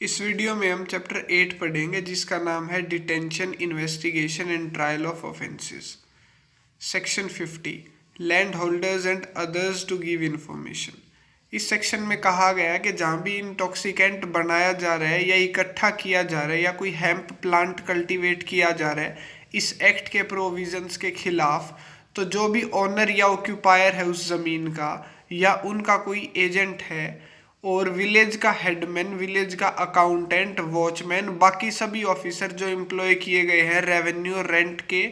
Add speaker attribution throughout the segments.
Speaker 1: इस वीडियो में हम चैप्टर 8 पढ़ेंगे जिसका नाम है detention, investigation and trial of offences. Section 50 land holders and others to give information. इस सेक्शन में कहा गया है कि जहाँ भी इंटॉक्सिकेंट बनाया जा रहा है या इकट्ठा किया जा रहा है या कोई हेम्प प्लांट कल्टीवेट किया जा रहा है इस एक्ट के प्रोविजंस के खिलाफ, तो जो भी ऑनर या ऑक्यूपायर है उस ज़मीन का या उनका कोई एजेंट है और विलेज का हेडमैन, विलेज का अकाउंटेंट, वॉचमैन, बाकी सभी ऑफिसर जो एम्प्लॉय किए गए हैं रेवेन्यू रेंट के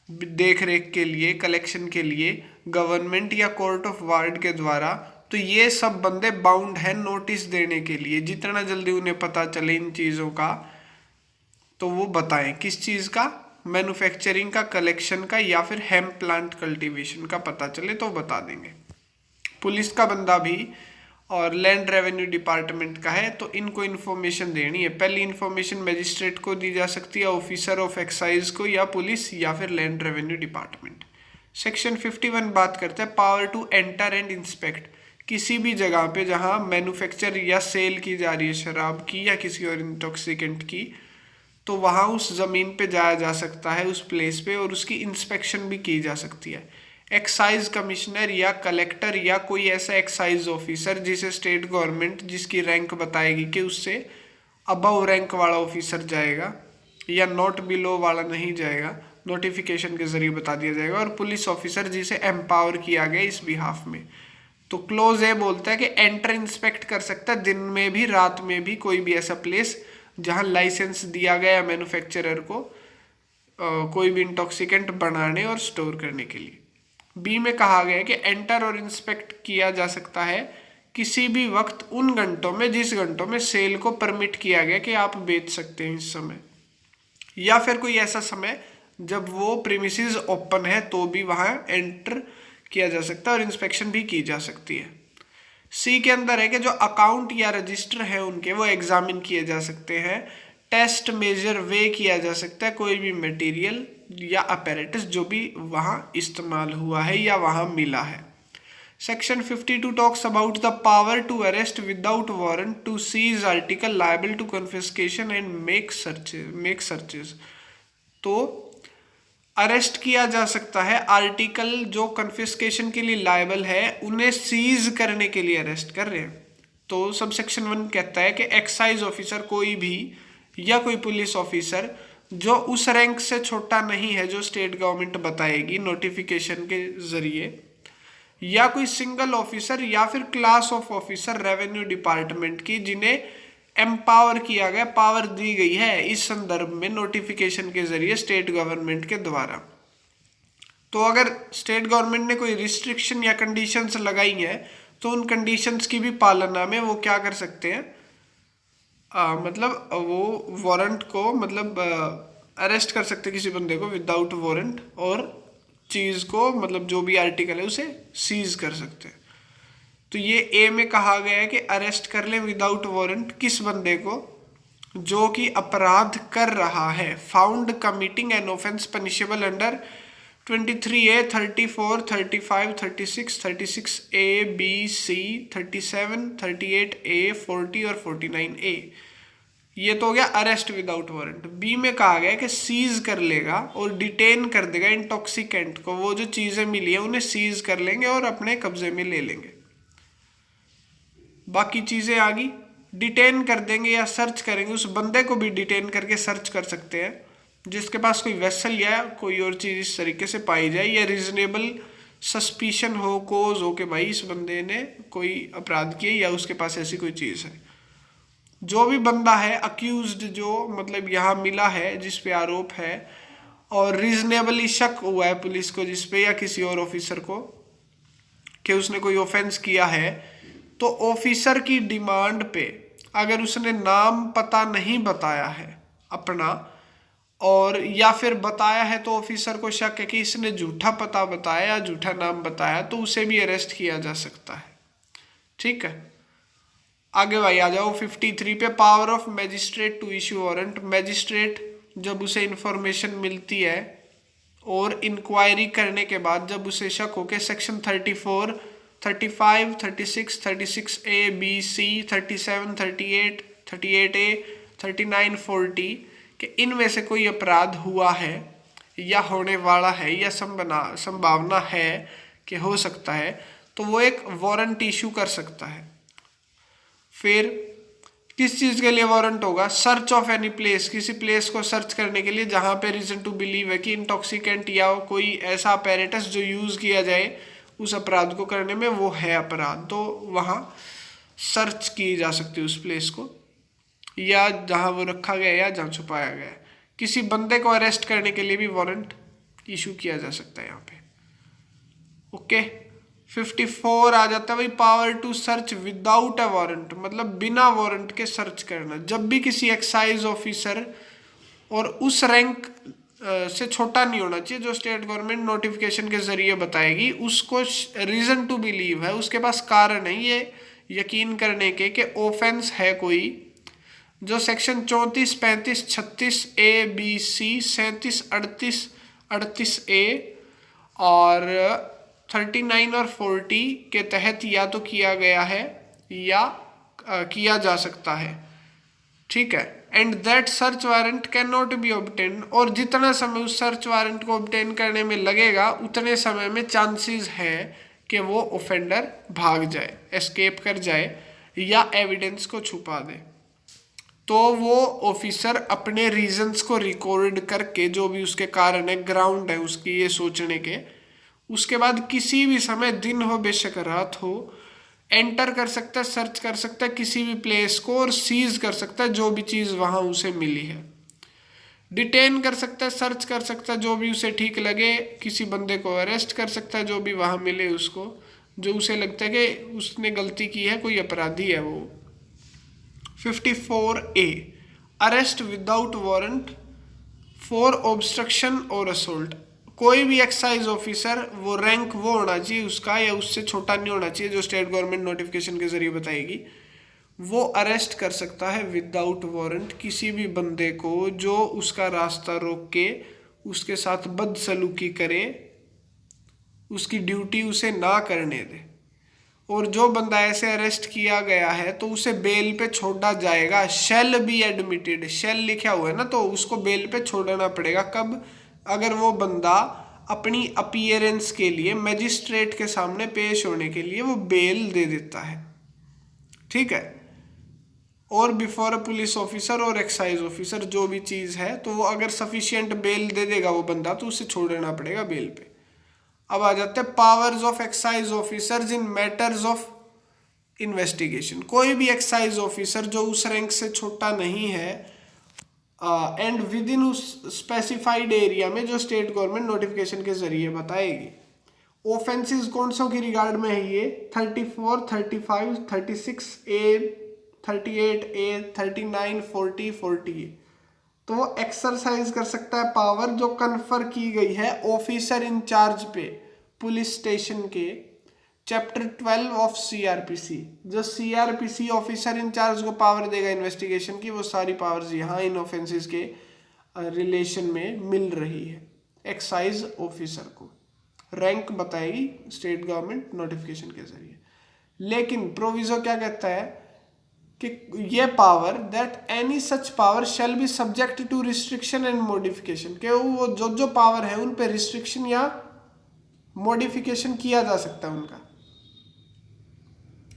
Speaker 1: देख रेख के लिए, कलेक्शन के लिए गवर्नमेंट या कोर्ट ऑफ वार्ड के द्वारा, तो ये सब बंदे बाउंड हैं नोटिस देने के लिए। जितना जल्दी उन्हें पता चले इन चीज़ों का तो वो बताएं। किस चीज़ का? मैन्युफैक्चरिंग का, कलेक्शन का या फिर हेम्प प्लांट कल्टीवेशन का पता चले तो बता देंगे। पुलिस का बंदा भी और लैंड रेवेन्यू डिपार्टमेंट का है तो इनको इन्फॉर्मेशन देनी है। पहली इन्फॉर्मेशन मजिस्ट्रेट को दी जा सकती है, ऑफिसर ऑफ एक्साइज को, या पुलिस या फिर लैंड रेवेन्यू डिपार्टमेंट। सेक्शन 51 बात करते हैं power to enter and inspect. किसी भी जगह पे जहां मैन्युफैक्चर या सेल की जा रही है शराब की या किसी और इंटॉक्सिकेंट की, तो वहाँ उस ज़मीन पे जाया जा सकता है, उस प्लेस पे, और उसकी इंस्पेक्शन भी की जा सकती है। एक्साइज कमिश्नर या कलेक्टर या कोई ऐसा एक्साइज ऑफिसर जिसे स्टेट गवर्नमेंट जिसकी रैंक बताएगी कि उससे अबव रैंक वाला ऑफिसर जाएगा या नॉट बिलो वाला नहीं जाएगा, नोटिफिकेशन के जरिए बता दिया जाएगा। और पुलिस ऑफिसर जिसे एम्पावर किया गया इस बिहाफ में। तो क्लोज ए बोलता है कि एंटर इंस्पेक्ट कर सकता है दिन में भी रात में भी कोई भी ऐसा प्लेस जहां लाइसेंस दिया गया मैन्युफैक्चरर को कोई भी इंटॉक्सिकेंट बनाने और स्टोर करने के लिए। बी में कहा गया है कि एंटर और इंस्पेक्ट किया जा सकता है किसी भी वक्त उन घंटों में जिस घंटों में सेल को परमिट किया गया कि आप बेच सकते हैं इस समय, या फिर कोई ऐसा समय जब वो प्रीमिसेस ओपन है तो भी वहां एंटर किया जा सकता है और इंस्पेक्शन भी की जा सकती है। सी के अंदर है कि जो अकाउंट या रजिस्टर है उनके वो एग्जामिन किए जा सकते हैं। टेस्ट मेजर वे किया जा सकता है कोई भी मटेरियल या अपैरेटस जो भी वहां इस्तेमाल हुआ है या वहां मिला है। Section 52 talks about the power to arrest without warrant to seize article liable to confiscation and make searches. तो अरेस्ट किया जा सकता है आर्टिकल जो कन्फिस्केशन के लिए लायबल है, उन्हें सीज करने के लिए अरेस्ट कर रहे हैं। तो सब सेक्शन 1 कहता है कि एक्साइज ऑफिसर कोई भी या कोई पुलिस ऑफिसर जो उस रैंक से छोटा नहीं है जो स्टेट गवर्नमेंट बताएगी नोटिफिकेशन के जरिए, या कोई सिंगल ऑफिसर या फिर class of officer revenue department की जिन्हें एम्पावर किया गया, पावर दी गई है इस संदर्भ में नोटिफिकेशन के जरिए स्टेट गवर्नमेंट के द्वारा। तो अगर स्टेट गवर्नमेंट ने कोई रिस्ट्रिक्शन या कंडीशंस लगाई हैं तो उन कंडीशंस की भी पालना में वो क्या कर सकते हैं, मतलब वो वारंट को, मतलब अरेस्ट कर सकते किसी बंदे को विदाउट वारंट, और चीज़ को, मतलब जो भी आर्टिकल है उसे सीज कर सकते हैं। तो ये ए में कहा गया है कि अरेस्ट कर लें विदाउट वारंट किस बंदे को जो कि अपराध कर रहा है, found committing an offence punishable under 23A, 34, 35, 36, 36A, B, C, 37, 38A, 40 और 49A। ये तो हो गया अरेस्ट विदाउट वारंट। बी में कहा गया कि सीज कर लेगा और डिटेन कर देगा इंटॉक्सिकेंट को, वो जो चीज़ें मिली है उन्हें सीज कर लेंगे और अपने कब्जे में ले लेंगे। बाकी चीज़ें आ गई, डिटेन कर देंगे या सर्च करेंगे, उस बंदे को भी डिटेन करके सर्च कर सकते हैं जिसके पास कोई वेसल या कोई और चीज़ इस तरीके से पाई जाए या रीजनेबल सस्पिशन हो, कोज हो कि भाई इस बंदे ने कोई अपराध किया या उसके पास ऐसी कोई चीज़ है। जो भी बंदा है अक्यूज्ड, जो मतलब यहाँ मिला है जिस पे आरोप है और रीजनेबली शक हुआ है पुलिस को जिस पे या किसी और ऑफिसर को कि उसने कोई ऑफेंस किया है, तो ऑफिसर की डिमांड पे अगर उसने नाम पता नहीं बताया है अपना, और या फिर बताया है तो ऑफिसर को शक है कि इसने झूठा पता बताया या झूठा नाम बताया, तो उसे भी अरेस्ट किया जा सकता है। ठीक है, आगे भाई आ जाओ 53 पे, power of magistrate to issue warrant. Magistrate जब उसे इंफॉर्मेशन मिलती है और इंक्वायरी करने के बाद जब उसे शक हो के section 34, 35, 36, 36A, B, C, 37, 38, 38A 39 40 कि इनमें से कोई अपराध हुआ है या होने वाला है या संभावना है कि हो सकता है, तो वो एक वारंट इशू कर सकता है। फिर किस चीज़ के लिए वारंट होगा? सर्च ऑफ एनी प्लेस, किसी प्लेस को सर्च करने के लिए जहाँ पे रीजन टू बिलीव है कि इंटॉक्सिकेंट या कोई ऐसा अपैरेटस जो यूज़ किया जाए उस अपराध को करने में वो है अपराध, तो वहाँ सर्च की जा सकती है उस प्लेस को, या जहाँ वो रखा गया या जहाँ छुपाया गया है। किसी बंदे को अरेस्ट करने के लिए भी वारंट इशू किया जा सकता है यहाँ पे। ओके 54 आ जाता है भाई, power to search without a warrant, मतलब बिना वारंट के सर्च करना। जब भी किसी एक्साइज ऑफिसर, और उस रैंक से छोटा नहीं होना चाहिए जो स्टेट गवर्नमेंट नोटिफिकेशन के जरिए बताएगी, उसको रीजन टू बिलीव है, उसके पास कारण है ये यकीन करने के कि ऑफेंस है कोई जो सेक्शन 34 35 36 ए बी सी 37 38 38 ए और 39 और 40 के तहत या तो किया गया है या किया जा सकता है। ठीक है, and that search warrant can not be obtain, और जितना समय उस सर्च वारंट को ऑब्टेन करने में लगेगा उतने समय में चांसेस है कि वो ऑफेंडर भाग जाए, एस्केप कर जाए या एविडेंस को छुपा दे। तो वो ऑफिसर अपने रीजंस को रिकॉर्ड करके, जो भी उसके कारण है, ग्राउंड है उसकी ये सोचने के, उसके बाद किसी भी समय, दिन हो बेशक रात हो, एंटर कर सकता है, सर्च कर सकता है किसी भी प्लेस को और सीज कर सकता है जो भी चीज़ वहाँ उसे मिली है। डिटेन कर सकता है, सर्च कर सकता है जो भी उसे ठीक लगे, किसी बंदे को अरेस्ट कर सकता है जो भी वहाँ मिले उसको, जो उसे लगता है कि उसने गलती की है, कोई अपराधी है वो। 54A arrest without warrant for obstruction और असोल्ट। कोई भी एक्साइज ऑफिसर, वो रैंक वो होना चाहिए उसका या उससे छोटा नहीं होना चाहिए जो स्टेट गवर्नमेंट नोटिफिकेशन के जरिए बताएगी, वो अरेस्ट कर सकता है विदाउट वारंट किसी भी बंदे को जो उसका रास्ता रोक के उसके साथ बदसलूकी करे, उसकी ड्यूटी उसे ना करने दे। और जो बंदा ऐसे अरेस्ट किया गया है तो उसे बेल पे छोड़ा जाएगा। शेल बी एडमिटेड, शेल लिखा हुआ है ना, तो उसको बेल पे छोड़ना पड़ेगा। कब? अगर वो बंदा अपनी अपीयरेंस के लिए मजिस्ट्रेट के सामने पेश होने के लिए वो बेल दे देता है। ठीक है, और बिफोर अ पुलिस ऑफिसर और एक्साइज ऑफिसर जो भी चीज़ है, तो वो अगर सफिशिएंट बेल दे देगा वो बंदा, तो उसे छोड़ना पड़ेगा बेल पे। अब आ जाते हैं powers of excise officers in matters of investigation. कोई भी एक्साइज ऑफिसर जो उस रैंक से छोटा नहीं है एंड विद इन उस स्पेसिफाइड एरिया में जो स्टेट गवर्नमेंट नोटिफिकेशन के जरिए बताएगी। ऑफेंसेस कौन सा की रिगार्ड में है ये? 34 35 36 ए 38 ए 39 40 40। तो वो एक्सरसाइज कर सकता है पावर जो कन्फर की गई है ऑफिसर इंचार्ज पे पुलिस स्टेशन के चैप्टर 12 ऑफ सीआरपीसी। जो सीआरपीसी ऑफिसर इंचार्ज को पावर देगा इन्वेस्टिगेशन की, वो सारी पावर्स यहाँ इन ऑफेंसेस के रिलेशन में मिल रही है एक्साइज ऑफिसर को। रैंक बताएगी स्टेट गवर्नमेंट नोटिफिकेशन के जरिए। लेकिन प्रोविजो क्या कहता है कि ये power that any such power shall be subject to restriction and modification, के वो जो पावर है उन पे रिस्ट्रिक्शन या मॉडिफिकेशन किया जा सकता है उनका।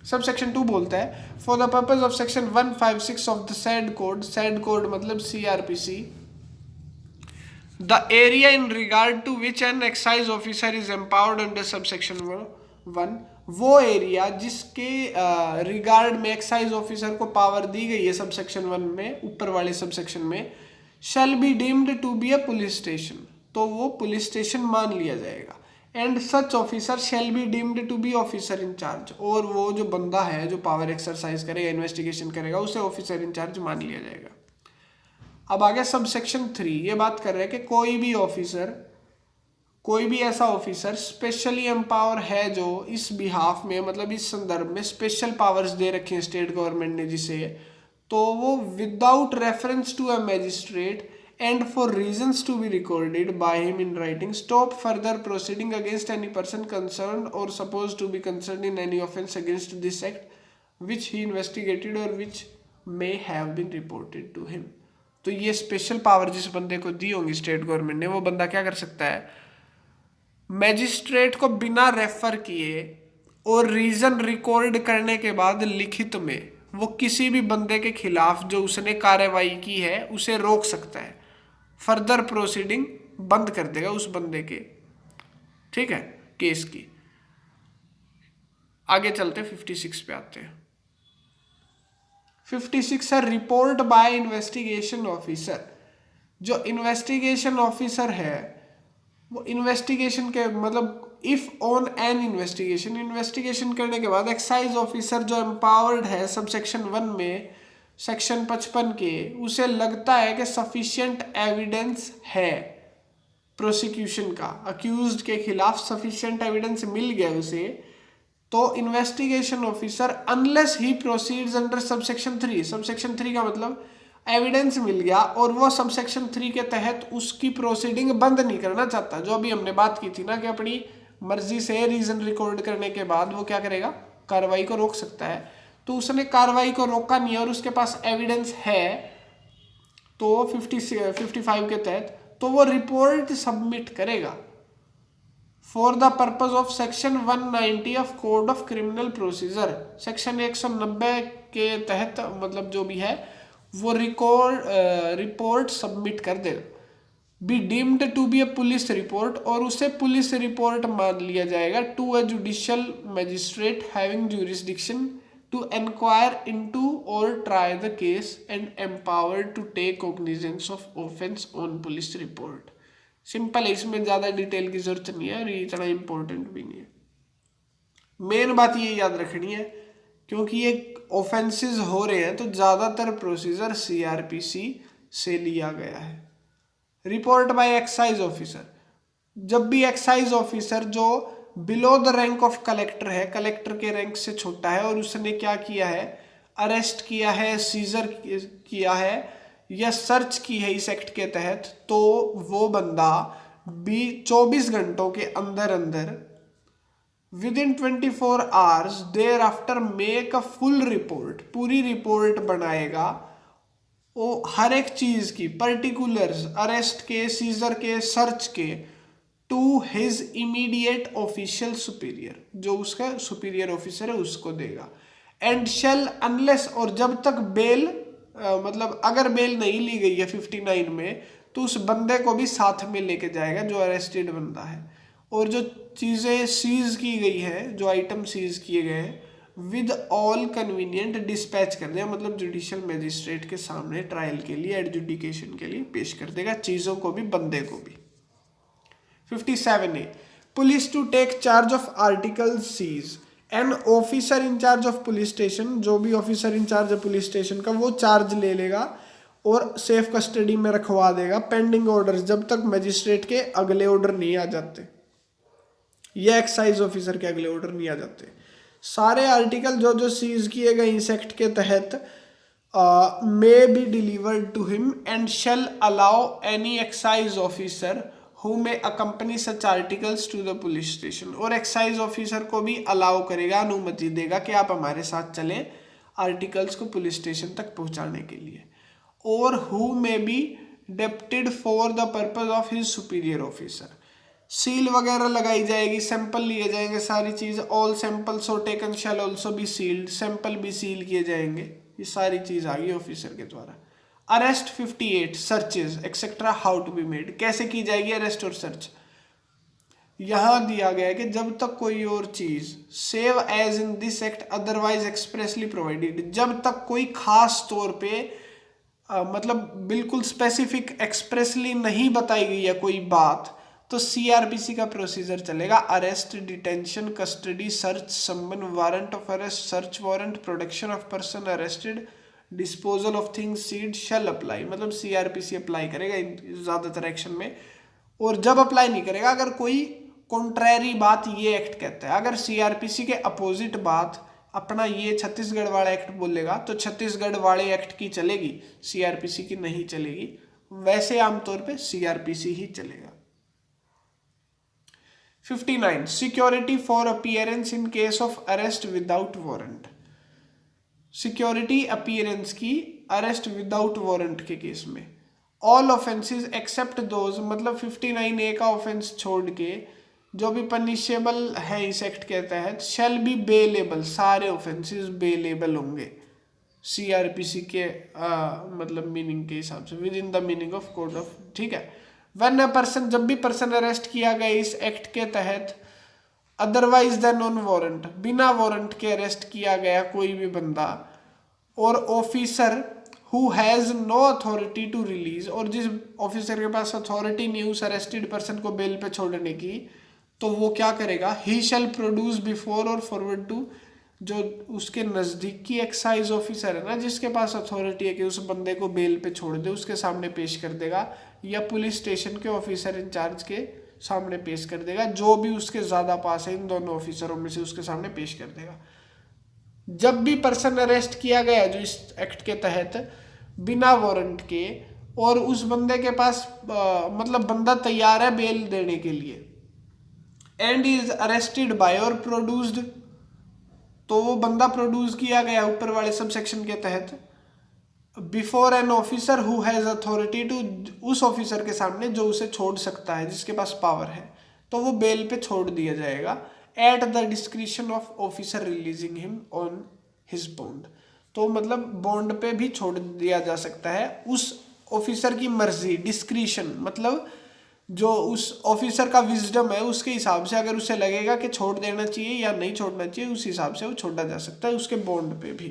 Speaker 1: सब सेक्शन 2 बोलता है for the purpose of section 156 of the said code, said code मतलब CrPC, the area in regard to which an excise officer is empowered under sub section 1, वो एरिया जिसके रिगार्ड में एक्साइज ऑफिसर को power दी गई है सब section 1 में, ऊपर वाले सब सेक्शन में, shall be deemed to be a police station, तो वो पुलिस स्टेशन मान लिया जाएगा। And such officer shall be deemed to be officer in charge, और वो जो बंदा है जो पावर एक्सरसाइज करेगा, इन्वेस्टिगेशन करेगा, उसे ऑफिसर इंचार्ज मान लिया जाएगा। अब आगे सब सेक्शन 3 ये बात कर रहे हैं कि कोई भी ऑफिसर, कोई भी ऐसा ऑफिसर स्पेशली एम्पावर है जो इस बिहाफ में, मतलब इस संदर्भ में स्पेशल पावर्स दे रखे हैं स्टेट गवर्नमेंट ने जिसे, तो वो without reference to a magistrate and for reasons to be recorded by him in writing, stop further proceeding against any person concerned or supposed to be concerned in any offence against this act which he investigated or which may have been reported to him. तो ये special power जिस बंदे को दी होंगी state government ने, वो बंदा क्या कर सकता है, मैजिस्ट्रेट को बिना रेफर किए और रीजन रिकॉर्ड करने के बाद लिखित में वो किसी भी बंदे के खिलाफ जो उसने कार्रवाई की है उसे रोक सकता है, फर्दर प्रोसीडिंग बंद कर देगा उस बंदे के, ठीक है, केस की। आगे चलते 56 पे आते हैं। 56 है रिपोर्ट बाय इन्वेस्टिगेशन ऑफिसर। जो इन्वेस्टिगेशन ऑफिसर है वो इन्वेस्टिगेशन के मतलब इफ ऑन एन इन्वेस्टिगेशन करने के बाद एक्साइज ऑफिसर जो एम्पावर्ड है सब सेक्शन 1 में सेक्शन 55 के, उसे लगता है कि सफिशिएंट एविडेंस है प्रोसिक्यूशन का, अक्यूज्ड के खिलाफ सफिशिएंट एविडेंस मिल गया उसे, तो investigation officer unless he proceeds under subsection 3, subsection 3 का मतलब एविडेंस मिल गया और वो सबसेक्शन 3 के तहत उसकी प्रोसीडिंग बंद नहीं करना चाहता, जो अभी हमने बात की थी ना कि अपनी मर्जी से रीजन रिकॉर्ड करने के बाद वो क्या करेगा, कार्रवाई को रोक सकता है। तो उसने कार्रवाई को रोका नहीं और उसके पास एविडेंस है, तो 55 के तहत तो वो रिपोर्ट सबमिट करेगा for the purpose of section 190 of code of criminal procedure. Section 190 के तहत मतलब जो भी है वो रिपोर्ट सबमिट कर देगा। Be deemed to be a police report, और उसे पुलिस रिपोर्ट मान लिया जाएगा to a judicial magistrate having jurisdiction to enquire into or try the case and empowered to take cognizance of offense on police report। Simple है, इसमें ज़्यादा detail की जरूरत नहीं है और ये इतना इम्पोर्टेंट भी नहीं है। मेन बात ये याद रखनी है क्योंकि ये ऑफेंसेस हो रहे हैं तो ज़्यादातर प्रोसीजर सीआरपीसी से लिया गया है। रिपोर्ट बाय एक्साइज ऑफिसर, जब भी एक्साइज ऑफिसर जो below the rank of collector है, कलेक्टर के रैंक से छोटा है और उसने क्या किया है, अरेस्ट किया है, सीजर किया है या सर्च की है इस एक्ट के तहत, तो वो बंदा 24 घंटों के अंदर अंदर within 24 hours thereafter make a full report, पूरी रिपोर्ट बनाएगा वो हर एक चीज की, पर्टिकुलर्स, अरेस्ट के, सीजर के, सर्च के, to his immediate official superior, जो उसका सुपीरियर ऑफिसर है उसको देगा। एंड शेल अनलेस, और जब तक बेल मतलब अगर बेल नहीं ली गई है 59 में तो उस बंदे को भी साथ में लेके जाएगा जो अरेस्टेड बंदा है, और जो चीज़ें सीज की गई है, जो आइटम सीज किए गए हैं विद ऑल कन्वीनियंट डिस्पैच कर देगा, मतलब जुडिशियल मजिस्ट्रेट के सामने ट्रायल के लिए, एडजुडिकेशन के लिए पेश कर देगा, चीज़ों को भी बंदे को भी। 57A police to take charge of article seize, an officer in charge of police station, जो भी ऑफिसर इन चार्ज है पुलिस स्टेशन का वो चार्ज ले लेगा और सेफ कस्टडी में रखवा देगा पेंडिंग ऑर्डर, जब तक मजिस्ट्रेट के अगले ऑर्डर नहीं आ जाते या एक्साइज ऑफिसर के अगले ऑर्डर नहीं आ जाते। सारे आर्टिकल जो जो सीज किए गए इस एक्ट के तहत may be delivered to him and shall allow any excise officer who may accompany such articles to the police station, और एक्साइज ऑफिसर को भी अलाउ करेगा, अनुमति देगा कि आप हमारे साथ चलें आर्टिकल्स को पुलिस स्टेशन तक पहुंचाने के लिए। और who may be deputed for the purpose of his superior officer, seal वगैरह लगाई जाएगी, सैंपल लिए जाएंगे, सारी चीज, all sample so taken shall also be sealed, sample भी सील किए जाएंगे, ये सारी चीज आ गई ऑफिसर के द्वारा। Arrest 58 searches etcetera how to be made, कैसे की जाएगी अरेस्ट और सर्च, यहां दिया गया है कि जब तक कोई और चीज save as in this act otherwise expressly provided, जब तक कोई खास तौर पे मतलब बिल्कुल स्पेसिफिक एक्सप्रेसली नहीं बताई गई है कोई बात, तो सीआरपीसी का प्रोसीजर चलेगा। Arrest, detention, custody, search, summon, warrant of arrest, search warrant, protection of person arrested, disposal of things seized shall apply, मतलब सीआरपीसी अप्लाई करेगा ज्यादातर एक्शन में। और जब अप्लाई नहीं करेगा अगर कोई कॉन्ट्रैरी बात ये एक्ट कहता है, अगर सीआरपीसी के अपोजिट बात अपना ये छत्तीसगढ़ वाला एक्ट बोलेगा तो छत्तीसगढ़ वाले एक्ट की चलेगी, सीआरपीसी की नहीं चलेगी। वैसे आमतौर पे सीआरपीसी ही चलेगा। 59 security for appearance in case of arrest without warrant, security appearance की अरेस्ट विदाउट वारंट के केस में। ऑल ऑफेंसेस एक्सेप्ट दोज, मतलब 59A का ऑफेंस छोड़ के जो भी पनिशेबल है इस एक्ट के तहत, शैल बी बेलेबल, सारे ऑफेंसेस बेलेबल होंगे CRPC के मतलब मीनिंग के हिसाब से, with in the meaning of code of, ठीक है। व्हेन अ पर्सन, जब भी पर्सन अरेस्ट किया गया इस एक्ट के तहत, अदरवाइज देन ऑन वारंट, बिना वारंट के अरेस्ट किया गया कोई भी बंदा, और officer who has no authority to release, और जिस ऑफिसर के पास अथॉरिटी नहीं उस अरेस्टेड पर्सन को बेल पे छोड़ने की, तो वो क्या करेगा, ही शैल प्रोड्यूस बिफोर और फॉरवर्ड टू, जो उसके नज़दीक की एक्साइज ऑफिसर है ना जिसके पास अथॉरिटी है कि उस बंदे को बेल पे छोड़ दे, उसके सामने पेश कर देगा, या पुलिस स्टेशन के ऑफिसर इंचार्ज के सामने पेश कर देगा, जो भी उसके ज़्यादा पास है इन दोनों ऑफिसरों में से उसके सामने पेश कर देगा। जब भी पर्सन अरेस्ट किया गया जो इस एक्ट के तहत बिना वारंट के, और उस बंदे के पास मतलब बंदा तैयार है बेल देने के लिए, एंड इज अरेस्टेड बाय और प्रोड्यूस्ड, तो वो बंदा प्रोड्यूस किया गया ऊपर वाले सब सेक्शन के तहत, before an officer who has authority to, उस ऑफिसर के सामने जो उसे छोड़ सकता है, जिसके पास पावर है, तो वो बेल पे छोड़ दिया जाएगा, at the discretion of officer releasing him on his bond, तो मतलब बॉन्ड पे भी छोड़ दिया जा सकता है उस ऑफिसर की मर्जी, डिस्क्रिशन मतलब जो उस ऑफिसर का विजडम है उसके हिसाब से, अगर उसे लगेगा कि छोड़ देना चाहिए या नहीं छोड़ना चाहिए, उस हिसाब से वो छोड़ा जा सकता है उसके बॉन्ड पे भी।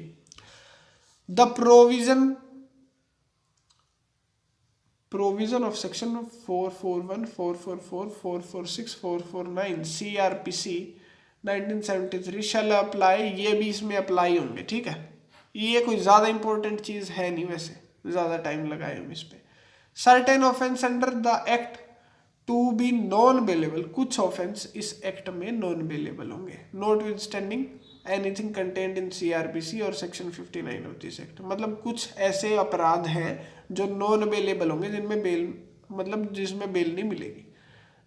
Speaker 1: The provision of section 441, 444, 446, 449 CRPC 1973 shall apply, ये भी इसमें अप्लाई होंगे, ठीक है। ये कोई ज़्यादा इंपॉर्टेंट चीज़ है नहीं, वैसे ज़्यादा टाइम लगाए हम इस पर। Certain offence under the act to be non bailable, कुछ ऑफेंस इस एक्ट में नॉन बेलेबल होंगे, notwithstanding anything content in CRPC और सेक्शन 59 ऑफ दिस एक्ट, मतलब कुछ ऐसे अपराध हैं जो नॉन बेलेबल होंगे, जिनमें बेल मतलब जिसमें बेल नहीं मिलेगी।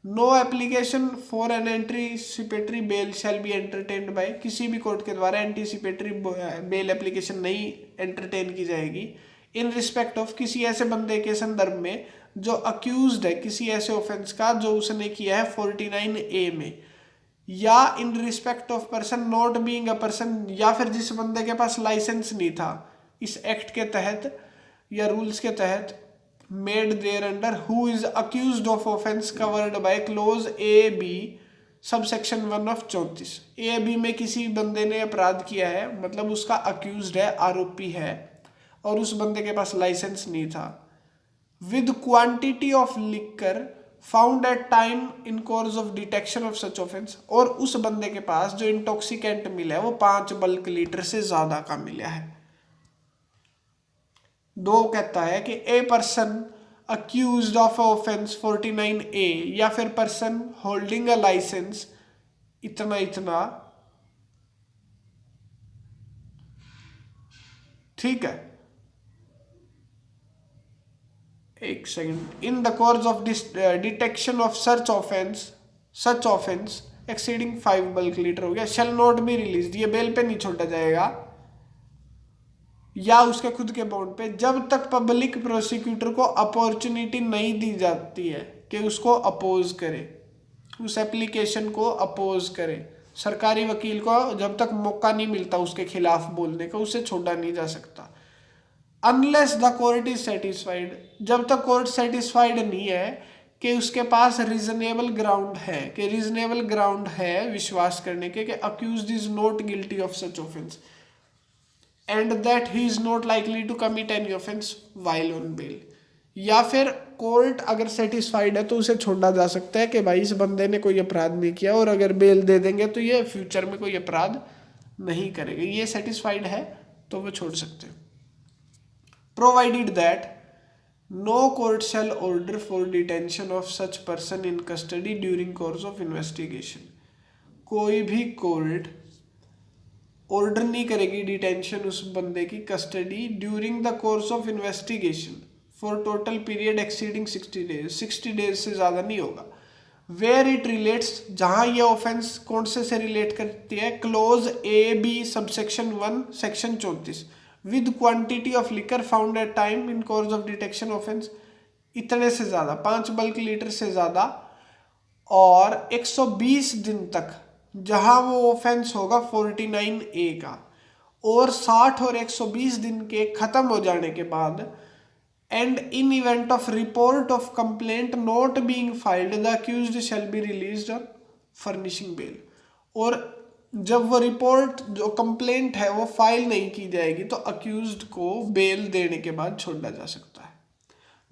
Speaker 1: No application for an anticipatory bail shall be entertained by, किसी भी कोर्ट के द्वारा एंटीसिपेटरी बेल एप्लीकेशन नहीं एंटरटेन की जाएगी इन रिस्पेक्ट ऑफ, किसी ऐसे बंदे के संदर्भ में जो अक्यूज्ड है किसी ऐसे ऑफेंस का जो उसने किया है 49A में, या in respect of person not being a person, या फिर जिस बंदे के पास लाइसेंस नहीं था इस एक्ट के तहत या रूल्स के तहत, made thereunder, who is accused of offence covered by clause AB sub section 1 of 34। AB में किसी बंदे ने अपराध किया है, मतलब उसका अक्यूज्ड है, आरोपी है, और उस बंदे के पास लाइसेंस नहीं था, with quantity of liquor found at time in course of detection of such offence, और उस बंदे के पास जो इंटॉक्सिकेंट मिला है वो 5 बल्क लीटर से ज्यादा का मिला है। 2 कहता है कि a person accused of offence 49A, या फिर पर्सन होल्डिंग अ लाइसेंस इतना इतना, ठीक है, एक second, in the course of detection of such offence exceeding 5 bulk litre हो गया, शैल नॉट बी रिलीज, ये बेल पे नहीं छोड़ा जाएगा या उसके खुद के बॉन्ड पे, जब तक पब्लिक प्रोसिक्यूटर को अपॉर्चुनिटी नहीं दी जाती है कि उसको अपोज करे, उस एप्लीकेशन को अपोज करे। सरकारी वकील को जब तक मौका नहीं मिलता उसके खिलाफ बोलने का, उसे छोड़ा नहीं जा सकता। Unless the court is satisfied, जब तक कोर्ट सेटिस्फाइड नहीं है कि उसके पास रीजनेबल ग्राउंड है, कि रीजनेबल ग्राउंड है विश्वास करने के कि accused is not guilty of such offence and that he is not likely to commit any offence while on bail, या फिर कोर्ट अगर सेटिस्फाइड है तो उसे छोड़ा जा सकता है कि भाई इस बंदे ने कोई अपराध नहीं किया, और अगर बेल दे देंगे तो ये फ्यूचर में कोई अपराध नहीं करेगा, ये सेटिस्फाइड है तो वो छोड़ सकते हैं। Provided that no court shall order for detention of such person in custody during course of investigation, कोई भी कोर्ट ऑर्डर नहीं करेगी डिटेंशन उस बंदे की custody during the course of investigation for total period exceeding 60 days, 60 days से ज़्यादा नहीं होगा, वेयर इट रिलेट्स, जहां ये ऑफेंस कौन से रिलेट करती है, clause a b subsection 1 section 34 with quantity of liquor found at time in course of detection offence, इतने से ज्यादा 5 बल्क लीटर से ज्यादा और 120 दिन तक, जहां वो ऑफेंस होगा 49A का, और 60 और 120 दिन के खत्म हो जाने के बाद, and in event of report of complaint not being filed the accused shall be released on furnishing bail. और जब वो रिपोर्ट जो कंप्लेंट है वो फाइल नहीं की जाएगी तो अक्यूज्ड को बेल देने के बाद छोड़ा जा सकता है।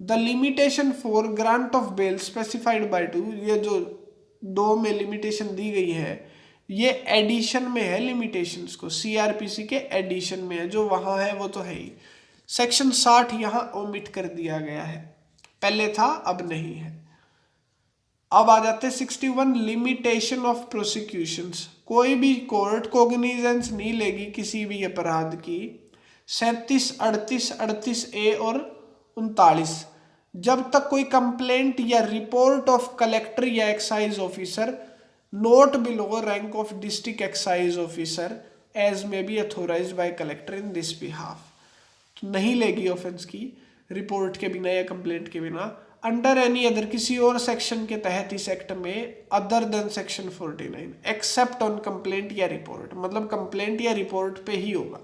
Speaker 1: The limitation for grant of bail specified by 2, ये जो 2 में लिमिटेशन दी गई है ये एडिशन में है, लिमिटेशंस को सीआरपीसी के एडिशन में है, जो वहां है वो तो है ही। सेक्शन 60 यहां ओमिट कर दिया गया है, पहले था अब नहीं है। अब आ जाते 61 लिमिटेशन ऑफ प्रोसिक्यूशंस। कोई भी कोर्ट कोग्निजेंस नहीं लेगी किसी भी अपराध की 37, 38, 38A और 39, जब तक कोई कंप्लेंट या रिपोर्ट ऑफ कलेक्टर या excise officer not below rank of district excise officer as may be authorised by collector in this behalf, तो नहीं लेगी ऑफेंस की रिपोर्ट के बिना या कंप्लेंट के बिना। अंडर एनी अदर, किसी और सेक्शन के तहत इस एक्ट में other than section 49 except on complaint या रिपोर्ट, मतलब कंप्लेंट या रिपोर्ट पे ही होगा।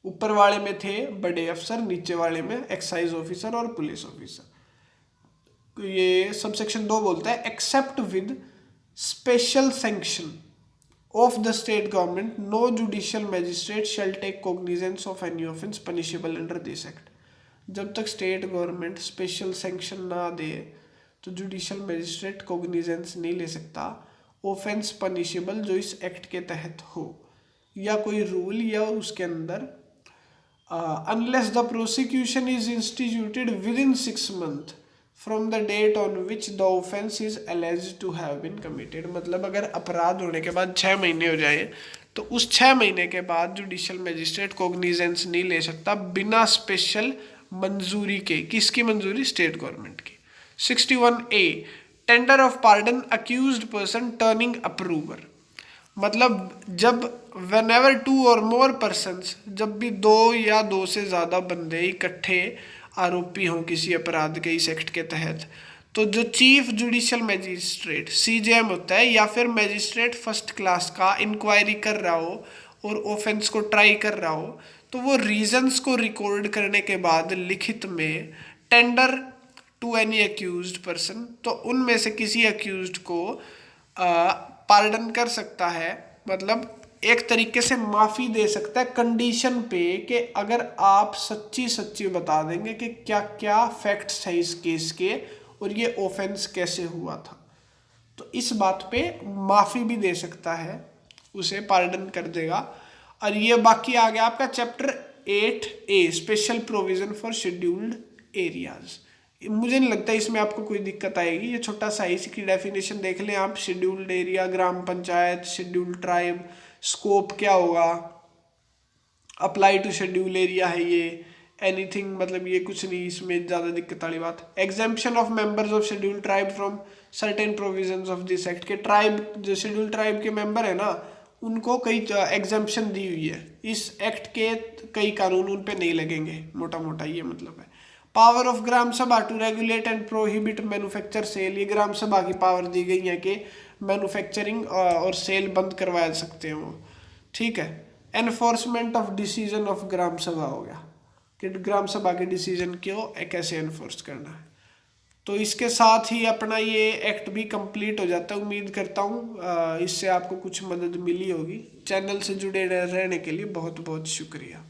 Speaker 1: ऊपर वाले में थे बड़े अफसर, नीचे वाले में एक्साइज ऑफिसर और पुलिस ऑफिसर। ये सब सेक्शन 2 बोलता है except with special sanction of the state government, no judicial magistrate shall take cognizance of any offence punishable under this act। जब तक स्टेट गवर्नमेंट स्पेशल सैंक्शन ना दे तो जुडिशियल मैजिस्ट्रेट कोग्निजेंस नहीं ले सकता ऑफेंस पनिशेबल जो इस एक्ट के तहत हो, या कोई रूल या उसके अंदर, unless the prosecution is instituted within 6 months from the date on which the offence is alleged to have been committed. मतलब अगर अपराध होने के बाद 6 महीने हो जाए तो उस 6 महीने के बाद जुडिशियल मैजिस्ट्रेट कोग्निजेंस नहीं ले सकता बिना स्पेशल मंजूरी के। किसकी मंजूरी? स्टेट गवर्नमेंट की। 61A tender of pardon accused person turning approver, मतलब जब व्हेनेवर 2 और मोर पर्सन्स, जब भी 2 या 2 से ज़्यादा बंदे इकट्ठे आरोपी हों किसी अपराध के इस एक्ट के तहत, तो जो चीफ जुडिशियल मैजिस्ट्रेट CJM होता है या फिर मैजिस्ट्रेट फर्स्ट क्लास का इंक्वायरी कर रहा हो और ऑफेंस को ट्राई कर रहा हो, तो वो रीजंस को रिकॉर्ड करने के बाद लिखित में tender to any accused person, तो उनमें से किसी अक्यूज्ड को पार्डन कर सकता है, मतलब एक तरीके से माफ़ी दे सकता है कंडीशन पे कि अगर आप सच्ची सच्ची बता देंगे कि क्या क्या फैक्ट्स है इस केस के और ये ऑफेंस कैसे हुआ था, तो इस बात पे माफ़ी भी दे सकता है, उसे पार्डन कर देगा। और ये बाकी आ गया आपका chapter 8A special provision for scheduled areas. मुझे नहीं लगता इसमें आपको कोई दिक्कत आएगी, ये छोटा सा इसकी डेफिनेशन देख लें आप। शेड्यूल्ड एरिया, ग्राम पंचायत, शेड्यूल्ड ट्राइब, स्कोप क्या होगा, अप्लाई टू शेड्यूल एरिया है ये, एनीथिंग, मतलब ये कुछ नहीं इसमें ज़्यादा दिक्कत वाली बात। Exemption of members of schedule tribe from certain provisions of this act, के ट्राइब जो शेड्यूल ट्राइब के मेंबर है ना उनको कई एग्जाम्पशन दी हुई है इस एक्ट के, कई कानून उन पे नहीं लगेंगे, मोटा मोटा ये मतलब है। Power of Gram Sabha to regulate and prohibit manufacture sale, ये ग्राम सभा की पावर दी गई है कि मैन्युफैक्चरिंग और सेल बंद करवा सकते हैं वो, ठीक है। Enforcement of decision of Gram सभा हो गया कि ग्राम सभा के डिसीजन को कैसे एनफोर्स करना है। तो इसके साथ ही अपना ये एक्ट भी कंप्लीट हो जाता है। उम्मीद करता हूँ इससे आपको कुछ मदद मिली होगी। चैनल से जुड़े रहने के लिए बहुत बहुत शुक्रिया।